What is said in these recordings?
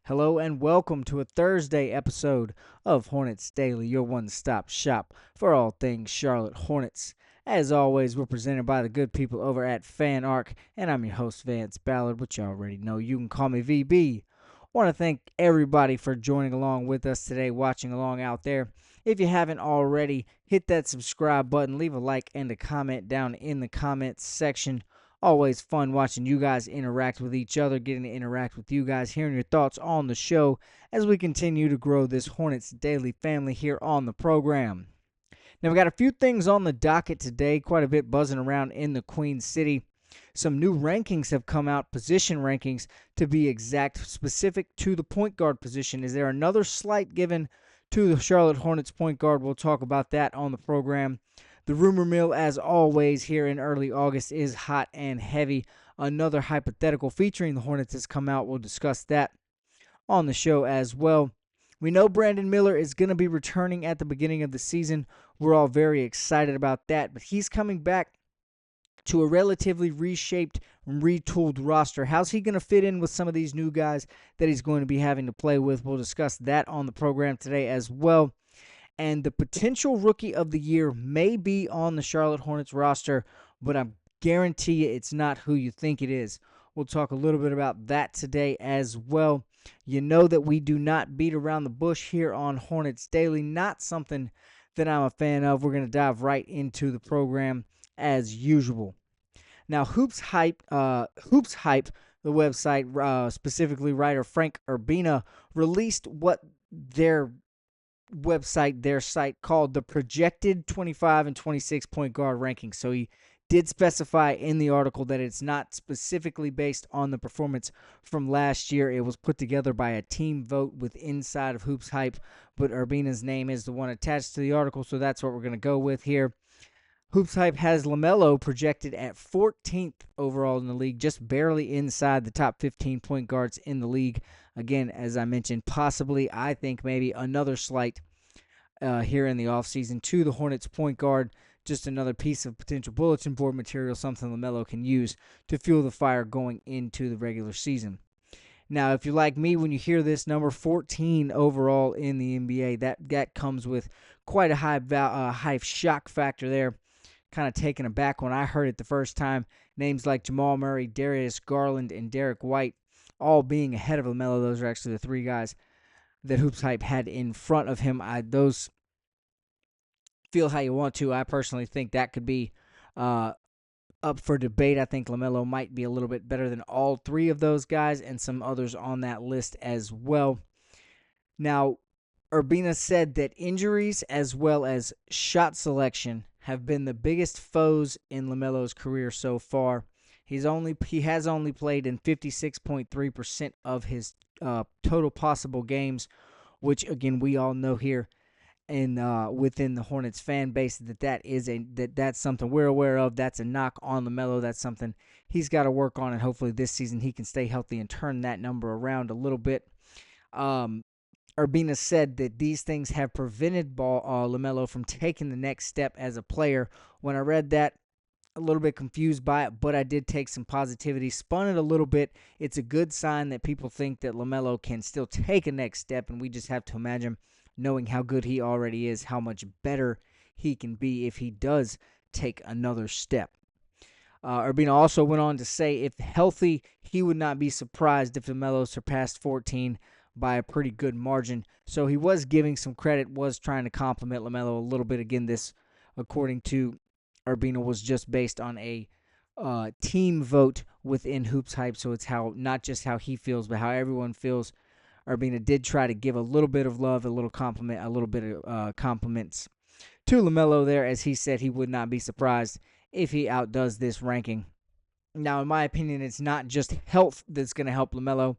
Hello and welcome to a Thursday episode of Hornets Daily, your one-stop shop for all things Charlotte Hornets. As always, we're presented by the good people over at FanArc, and I'm your host, Vance Ballard, which you already know. You can call me VB. Want to thank everybody for joining along with us today, watching along out there. If you haven't already, hit that subscribe button, leave a like and a comment down in the comments section. Always fun watching you guys interact with each other, getting to interact with you guys, hearing your thoughts on the show as we continue to grow this Hornets Daily family here on the program. Now, we got a few things on the docket today, quite a bit buzzing around in the Queen City. Some new rankings have come out, position rankings to be exact, specific to the point guard position. Is there another slight given to the Charlotte Hornets point guard? We'll talk about that on the program. The rumor mill, as always, here in early August is hot and heavy. Another hypothetical featuring the Hornets has come out. We'll discuss that on the show as well. We know Brandon Miller is going to be returning at the beginning of the season. We're all very excited about that, but he's coming back to a relatively reshaped, retooled roster. How's he going to fit in with some of these new guys that he's going to be having to play with? We'll discuss that on the program today as well. And the potential rookie of the year may be on the Charlotte Hornets roster, but I guarantee you it's not who you think it is. We'll talk a little bit about that today as well. You know that we do not beat around the bush here on Hornets Daily. Not something that I'm a fan of. We're going to dive right into the program as usual. Now, Hoops Hype, the website, specifically writer Frank Urbina, released what their site called the projected 25 and 26 point guard rankings. So he did specify in the article that it's not specifically based on the performance from last year. It was put together by a team vote with inside of Hoops Hype, but Urbina's name is the one attached to the article, so that's what we're going to go with here. Hoops Hype has LaMelo projected at 14th overall in the league, just barely inside the top 15 point guards in the league. Again, as I mentioned, possibly, I think maybe another slight here in the offseason to the Hornets point guard. Just another piece of potential bulletin board material, something LaMelo can use to fuel the fire going into the regular season. Now, if you're like me, when you hear this number 14 overall in the NBA, that comes with quite a high shock factor there. Kind of taken aback when I heard it the first time. Names like Jamal Murray, Darius Garland, and Derek White all being ahead of LaMelo. Those are actually the three guys that Hoops Hype had in front of him. Those feel how you want to. I personally think that could be up for debate. I think LaMelo might be a little bit better than all three of those guys and some others on that list as well. Now, Urbina said that injuries as well as shot selection have been the biggest foes in LaMelo's career so far. He has only played in 56.3% of his total possible games, which again we all know here in within the Hornets fan base that's something we're aware of. That's a knock on LaMelo. That's something he's got to work on, and hopefully this season he can stay healthy and turn that number around a little bit. Urbina said that these things have prevented LaMelo from taking the next step as a player. When I read that, a little bit confused by it, but I did take some positivity, spun it a little bit. It's a good sign that people think that LaMelo can still take a next step, and we just have to imagine, knowing how good he already is, how much better he can be if he does take another step. Urbina also went on to say if healthy, he would not be surprised if LaMelo surpassed 14 by a pretty good margin. So he was giving some credit, was trying to compliment LaMelo a little bit. Again, this, according to Urbina, was just based on a team vote within Hoops Hype, so it's not just how he feels, but how everyone feels. Urbina did try to give a little bit of love, a little bit of compliments to LaMelo there, as he said he would not be surprised if he outdoes this ranking. Now, in my opinion, it's not just health that's going to help LaMelo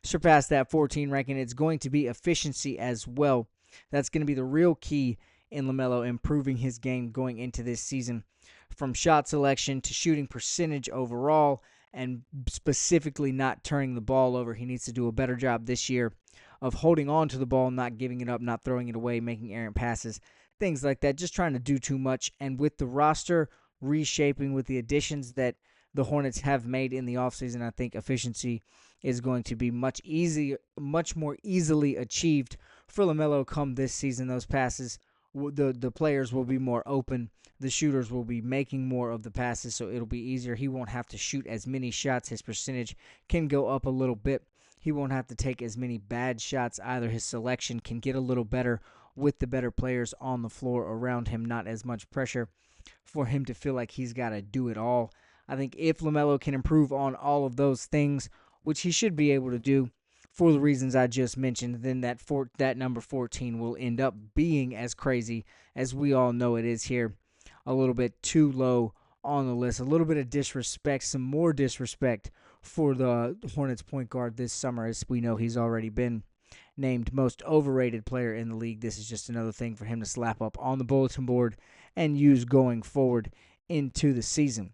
surpass that 14 ranking. It's going to be efficiency as well. That's going to be the real key in LaMelo improving his game going into this season, from shot selection to shooting percentage overall, and specifically not turning the ball over. He needs to do a better job this year of holding on to the ball, not giving it up, not throwing it away, making errant passes, things like that, just trying to do too much. And with the roster reshaping, with the additions that the Hornets have made in the offseason. I think efficiency is going to be much more easily achieved for LaMelo come this season. Those passes, the players will be more open. The shooters will be making more of the passes, so it'll be easier. He won't have to shoot as many shots. His percentage can go up a little bit. He won't have to take as many bad shots either. His selection can get a little better with the better players on the floor around him. Not as much pressure for him to feel like he's got to do it all. I think if LaMelo can improve on all of those things, which he should be able to do for the reasons I just mentioned, then that number 14 will end up being as crazy as we all know it is here. A little bit too low on the list. A little bit of disrespect, some more disrespect for the Hornets point guard this summer, as we know he's already been named most overrated player in the league. This is just another thing for him to slap up on the bulletin board and use going forward into the season.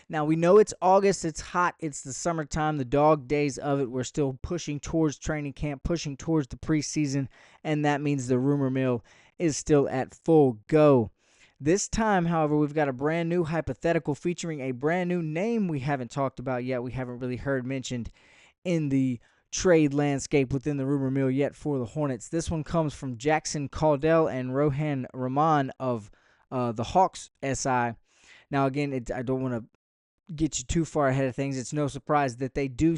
Now, we know it's August, it's hot, it's the summertime, the dog days of it. We're still pushing towards training camp, pushing towards the preseason, and that means the rumor mill is still at full go. This time, however, we've got a brand new hypothetical featuring a brand new name we haven't talked about yet, we haven't really heard mentioned in the trade landscape within the rumor mill yet for the Hornets. This one comes from Jackson Caudill and Rohan Rahman of the Hawks SI. Now, again, I don't want to get you too far ahead of things. It's no surprise that they do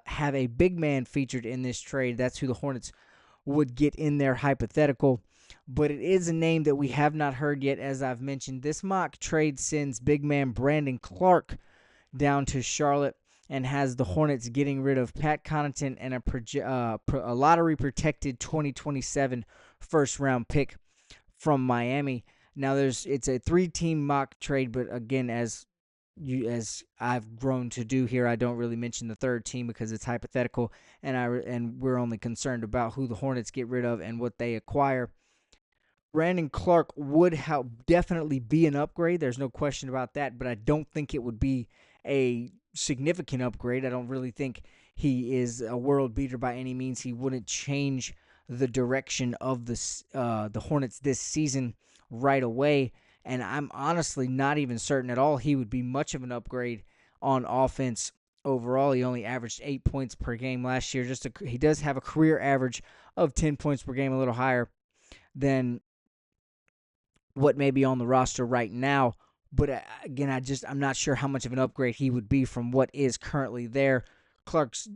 have a big man featured in this trade. That's who the Hornets would get in their hypothetical. But it is a name that we have not heard yet, as I've mentioned. This mock trade sends big man Brandon Clark down to Charlotte and has the Hornets getting rid of Pat Connaughton and a lottery-protected 2027 first-round pick from Miami. Now, it's a 3-team mock trade, but again, as I've grown to do here, I don't really mention the third team because it's hypothetical, and we're only concerned about who the Hornets get rid of and what they acquire. Brandon Clark would definitely be an upgrade. There's no question about that, but I don't think it would be a significant upgrade. I don't really think he is a world beater by any means. He wouldn't change the direction of the Hornets this season right away. And I'm honestly not even certain at all he would be much of an upgrade on offense overall. He only averaged 8 points per game last year. He does have a career average of 10 points per game, a little higher than what may be on the roster right now. But again, I'm not sure how much of an upgrade he would be from what is currently there. Clark's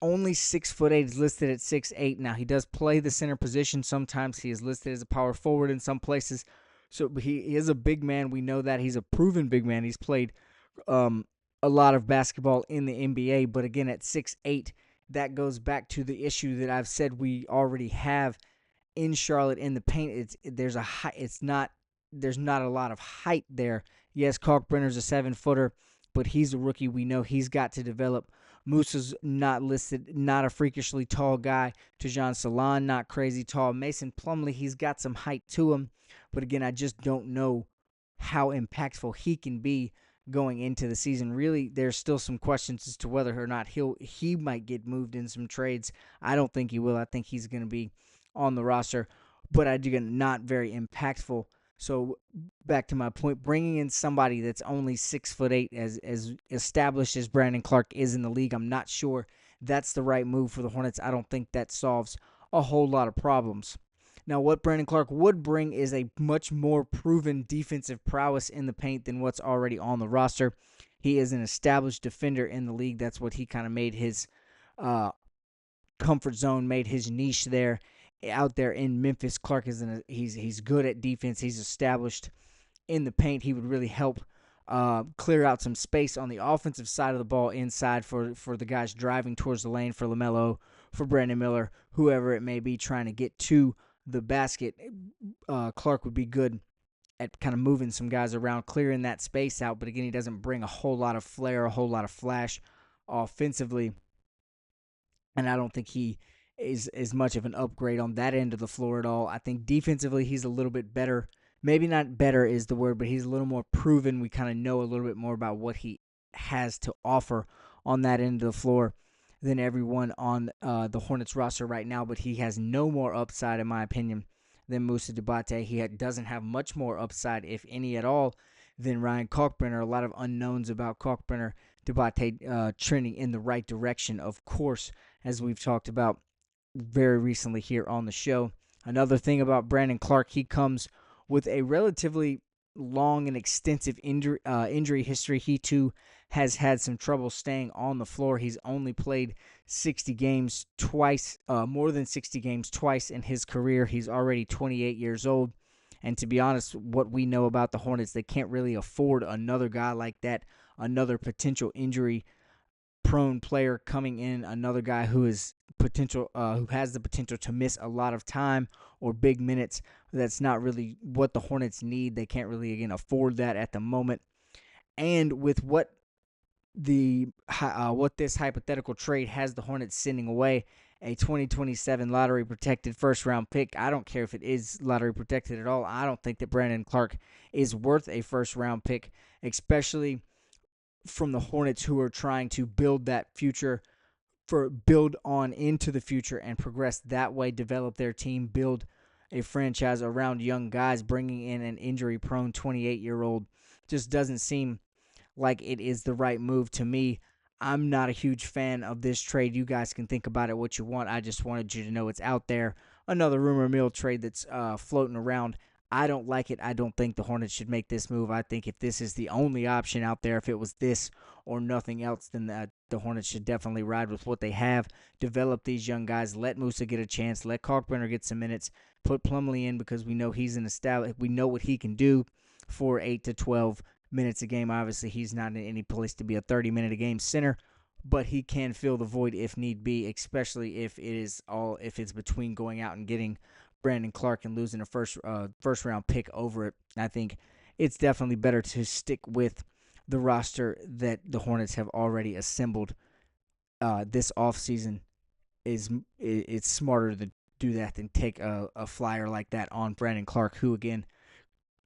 only 6'8", is listed at 6'8". Now, he does play the center position. Sometimes he is listed as a power forward in some places. So he is a big man. We know that. He's a proven big man. He's played a lot of basketball in the NBA. But again, at 6'8", that goes back to the issue that I've said we already have in Charlotte in the paint. There's not a lot of height there. Yes, Kalkbrenner's a 7-footer, but he's a rookie. We know he's got to develop. Musa's not listed, not a freakishly tall guy. Tajon Salon, not crazy tall. Mason Plumlee, he's got some height to him. But again, I just don't know how impactful he can be going into the season. Really, there's still some questions as to whether or not he might get moved in some trades. I don't think he will. I think he's going to be on the roster, but I do not very impactful. So back to my point, bringing in somebody that's only 6'8", as established as Brandon Clark is in the league, I'm not sure that's the right move for the Hornets. I don't think that solves a whole lot of problems. Now, what Brandon Clark would bring is a much more proven defensive prowess in the paint than what's already on the roster. He is an established defender in the league. That's what he kind of made his comfort zone, made his niche there. Out there in Memphis, Clark he's good at defense. He's established in the paint. He would really help clear out some space on the offensive side of the ball inside for the guys driving towards the lane, for LaMelo, for Brandon Miller, whoever it may be trying to get to the basket. Clark would be good at kind of moving some guys around, clearing that space out. But again, he doesn't bring a whole lot of flair, a whole lot of flash offensively. And I don't think he is as much of an upgrade on that end of the floor at all. I think defensively he's a little bit better. Maybe not better is the word, but he's a little more proven. We kind of know a little bit more about what he has to offer on that end of the floor than everyone on the Hornets roster right now, but he has no more upside, in my opinion, than Moussa Diabate. He doesn't have much more upside, if any at all, than Ryan Kalkbrenner. A lot of unknowns about Kalkbrenner. Diabate trending in the right direction, of course, as we've talked about very recently here on the show. Another thing about Brandon Clarke, he comes with a relatively long and extensive injury history. He too has had some trouble staying on the floor. He's only played 60 games twice, more than 60 games twice in his career. He's already 28 years old. And to be honest, what we know about the Hornets, they can't really afford another guy like that, another potential injury prone player coming in, another guy who is who has the potential to miss a lot of time or big minutes. That's not really what the Hornets need. They can't really again afford that at the moment. And with what this hypothetical trade has the Hornets sending away, a 2027 lottery protected first round pick. I don't care if it is lottery protected at all. I don't think that Brandon Clarke is worth a first round pick, especially from the Hornets, who are trying to build that future, build on into the future and progress that way, develop their team, build a franchise around young guys. Bringing in an injury-prone 28-year-old just doesn't seem like it is the right move to me. I'm not a huge fan of this trade. You guys can think about it what you want. I just wanted you to know it's out there. Another rumor mill trade that's floating around. I don't like it. I don't think the Hornets should make this move. I think if this is the only option out there, if it was this or nothing else, then the Hornets should definitely ride with what they have, develop these young guys, let Musa get a chance, let Kalkbrenner get some minutes, put Plumlee in because we know he's an established. We know what he can do for 8 to 12 minutes a game. Obviously, he's not in any place to be a 30-minute a game center, but he can fill the void if need be, especially if it's between going out and getting Brandon Clarke and losing a first round pick over it. I think it's definitely better to stick with the roster that the Hornets have already assembled this offseason. It's smarter to do that than take a flyer like that on Brandon Clarke, who again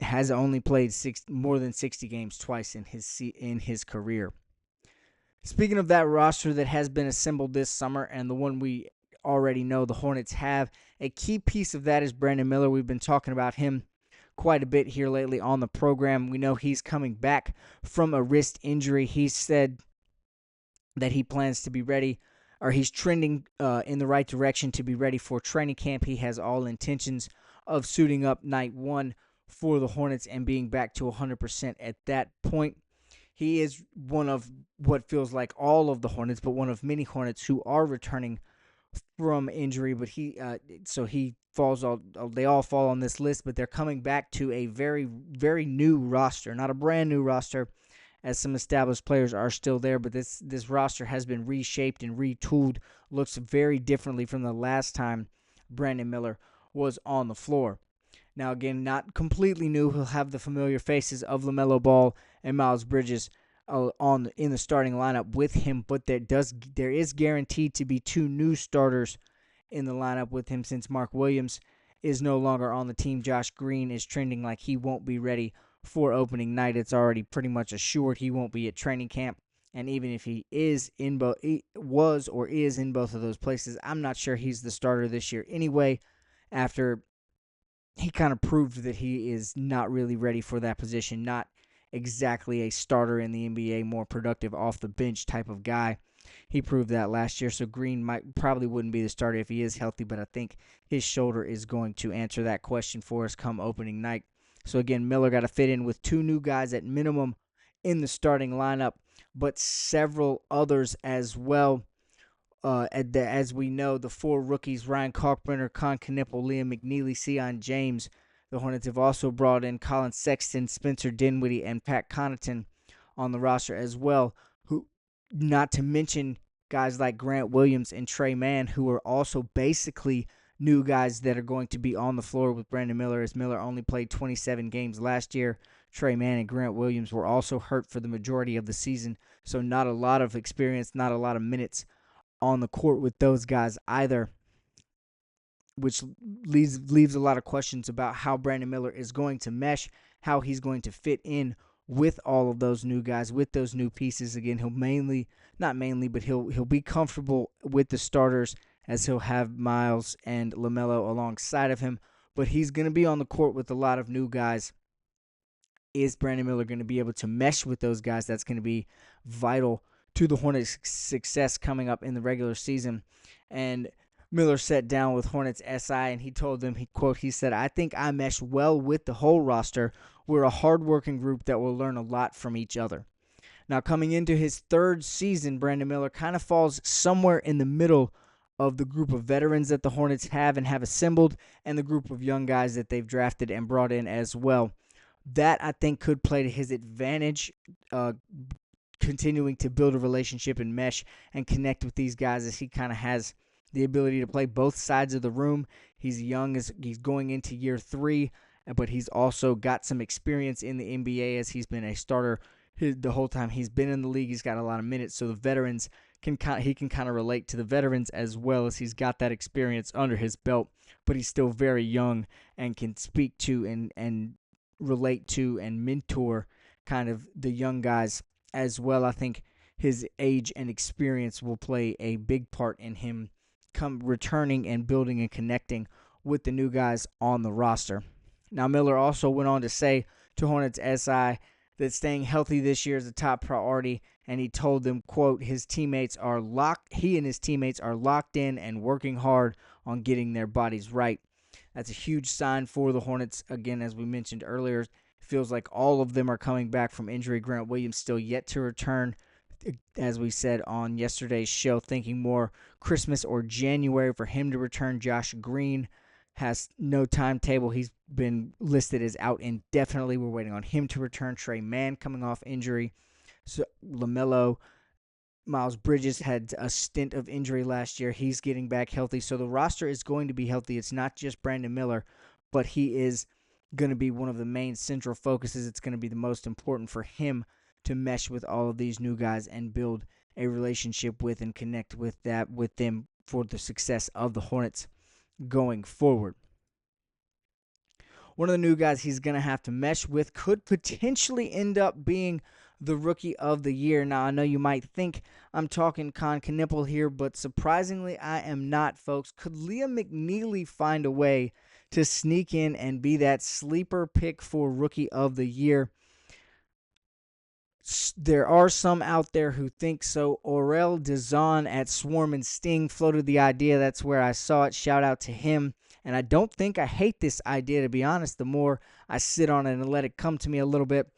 has only played more than 60 games twice in his career. Speaking of that roster that has been assembled this summer and the one we already know the Hornets have, a key piece of that is Brandon Miller. We've been talking about him quite a bit here lately on the program. We know he's coming back from a wrist injury. He said that he plans to be ready, or he's trending in the right direction to be ready for training camp. He has all intentions of suiting up night one for the Hornets and being back to 100% at that point. He is one of what feels like all of the Hornets, but one of many Hornets who are returning from injury. But they all fall on this list, but they're coming back to a very, very new roster, not a brand new roster, as some established players are still there. But this roster has been reshaped and retooled, looks very differently from the last time Brandon Miller was on the floor. Now, again, not completely new. He'll have the familiar faces of LaMelo Ball and Miles Bridges in the starting lineup with him, but there is guaranteed to be two new starters in the lineup with him since Mark Williams is no longer on the team. Josh Green is trending like he won't be ready for opening night. It's already pretty much assured he won't be at training camp. And even if he is in both of those places, I'm not sure he's the starter this year anyway, after he kind of proved that he is not really ready for that position, not exactly a starter in the NBA, more productive off the bench type of guy. He proved that last year, so Green probably wouldn't be the starter if he is healthy, but I think his shoulder is going to answer that question for us come opening night. So again, Miller got to fit in with two new guys at minimum in the starting lineup, but several others as well. As we know, the four rookies, Ryan Kalkbrenner, Con Knipple, Liam McNeely, Sion James. The Hornets have also brought in Colin Sexton, Spencer Dinwiddie, and Pat Connaughton on the roster as well, who, not to mention guys like Grant Williams and Trey Mann, who are also basically new guys that are going to be on the floor with Brandon Miller, as Miller only played 27 games last year. Trey Mann and Grant Williams were also hurt for the majority of the season, so not a lot of experience, not a lot of minutes on the court with those guys either, which leaves a lot of questions about how Brandon Miller is going to mesh, how he's going to fit in with all of those new guys, with those new pieces. Again, he'll be comfortable with the starters, as he'll have Miles and LaMelo alongside of him, but he's going to be on the court with a lot of new guys is Brandon Miller going to be able to mesh with those guys? That's going to be vital to the Hornets' success coming up in the regular season. And Miller sat down with Hornets SI and he told them, he said, "I think I mesh well with the whole roster. We're a hardworking group that will learn a lot from each other." Now, coming into his third season, Brandon Miller kind of falls somewhere in the middle of the group of veterans that the Hornets have and have assembled and the group of young guys that they've drafted and brought in as well. That, I think, could play to his advantage, continuing to build a relationship and mesh and connect with these guys, as he kind of has the ability to play both sides of the room. He's young, as he's going into year 3, but he's also got some experience in the NBA as he's been a starter the whole time he's been in the league. He's got a lot of minutes, so the veterans he can kind of relate to the veterans as well, as he's got that experience under his belt, but he's still very young and can speak to and relate to and mentor kind of the young guys as well. I think his age and experience will play a big part in him returning and building and connecting with the new guys on the roster. Now, Miller also went on to say to Hornets SI that staying healthy this year is a top priority, and he told them, quote, he and his teammates are locked in and working hard on getting their bodies right. That's a huge sign for the Hornets. Again, as we mentioned earlier, it feels like all of them are coming back from injury. Grant Williams still yet to return. As we said on yesterday's show, thinking more Christmas or January for him to return. Josh Green has no timetable. He's been listed as out indefinitely. We're waiting on him to return. Trey Mann coming off injury. So LaMelo, Miles Bridges had a stint of injury last year. He's getting back healthy. So the roster is going to be healthy. It's not just Brandon Miller, but he is going to be one of the main central focuses. It's going to be the most important for him to mesh with all of these new guys and build a relationship with and connect with them for the success of the Hornets going forward. One of the new guys he's going to have to mesh with could potentially end up being the Rookie of the Year. Now, I know you might think I'm talking Con Knipple here, but surprisingly, I am not, folks. Could Liam McNeely find a way to sneak in and be that sleeper pick for Rookie of the Year? There are some out there who think so. Aurel Dizon at Swarm and Sting floated the idea. That's where I saw it. Shout out to him. And I don't think I hate this idea, to be honest. The more I sit on it and let it come to me a little bit,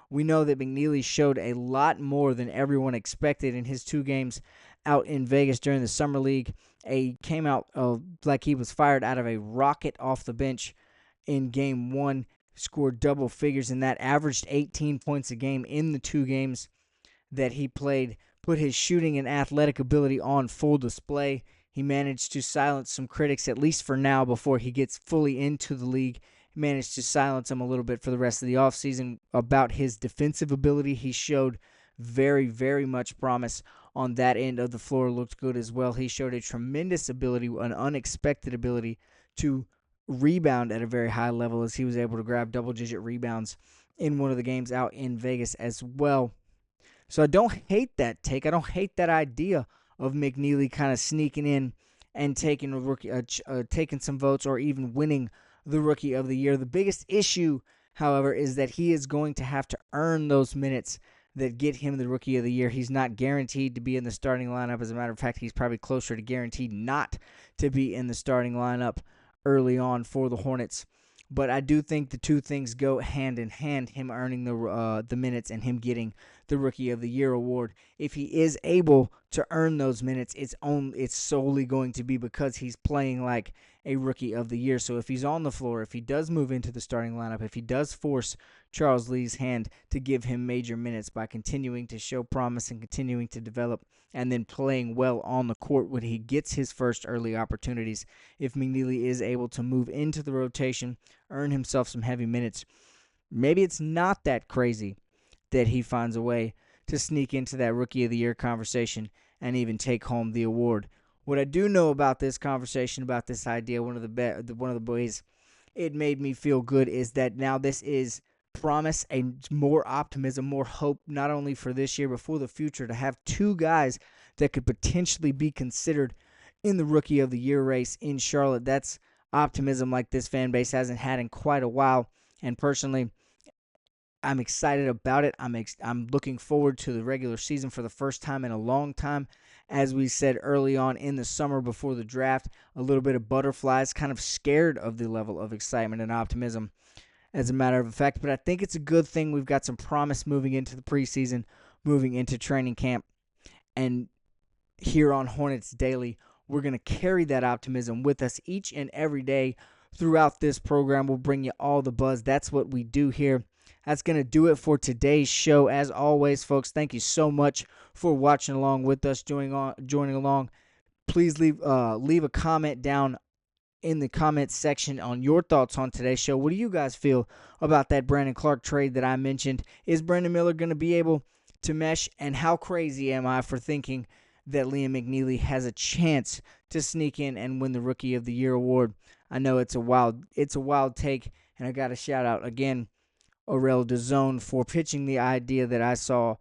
we know that McNeely showed a lot more than everyone expected in his 2 games out in Vegas during the Summer League. He came out like he was fired out of a rocket off the bench in Game 1. Scored double figures in that, averaged 18 points a game in the 2 games that he played, put his shooting and athletic ability on full display. He managed to silence some critics, at least for now, before he gets fully into the league. He managed to silence them a little bit for the rest of the offseason. About his defensive ability, he showed very, very much promise on that end of the floor. Looked good as well. He showed a tremendous ability, an unexpected ability to rebound at a very high level, as he was able to grab double-digit rebounds in one of the games out in Vegas as well. So I don't hate that take. I don't hate that idea of McNeely kind of sneaking in and taking taking some votes or even winning the Rookie of the Year. The biggest issue, however, is that he is going to have to earn those minutes that get him the Rookie of the Year. He's not guaranteed to be in the starting lineup. As a matter of fact, he's probably closer to guaranteed not to be in the starting lineup early on for the Hornets. But I do think the two things go hand in hand, him earning the minutes and him getting the Rookie of the Year award. If he is able to earn those minutes, it's solely going to be because he's playing like a Rookie of the Year. So if he's on the floor, if he does move into the starting lineup, if he does force Charles Lee's hand to give him major minutes by continuing to show promise and continuing to develop and then playing well on the court when he gets his first early opportunities, if McNeely is able to move into the rotation, earn himself some heavy minutes, maybe it's not that crazy that he finds a way to sneak into that Rookie of the Year conversation and even take home the award. What I do know about this conversation, about this idea, one of the ways it made me feel good is that now this is promise, a more optimism, more hope, not only for this year but for the future, to have 2 guys that could potentially be considered in the Rookie of the Year race in Charlotte. That's optimism like this fan base hasn't had in quite a while. And personally, I'm excited about it. I'm looking forward to the regular season for the first time in a long time. As we said early on in the summer before the draft, a little bit of butterflies, kind of scared of the level of excitement and optimism as a matter of fact. But I think it's a good thing. We've got some promise moving into the preseason, moving into training camp. And here on Hornets Daily, we're going to carry that optimism with us each and every day throughout this program. We'll bring you all the buzz. That's what we do here. That's going to do it for today's show. As always, folks, thank you so much for watching along with us, joining along. Please leave a comment down in the comments section on your thoughts on today's show. What do you guys feel about that Brandon Clark trade that I mentioned? Is Brandon Miller going to be able to mesh? And how crazy am I for thinking that Liam McNeely has a chance to sneak in and win the Rookie of the Year award? I know it's a wild take, and I got to shout out again Aurel DeZone for pitching the idea that I saw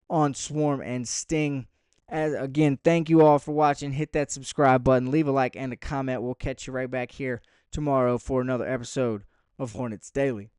on Swarm and Sting. Again, thank you all for watching. Hit that subscribe button, leave a like and a comment. We'll catch you right back here tomorrow for another episode of Hornets Daily.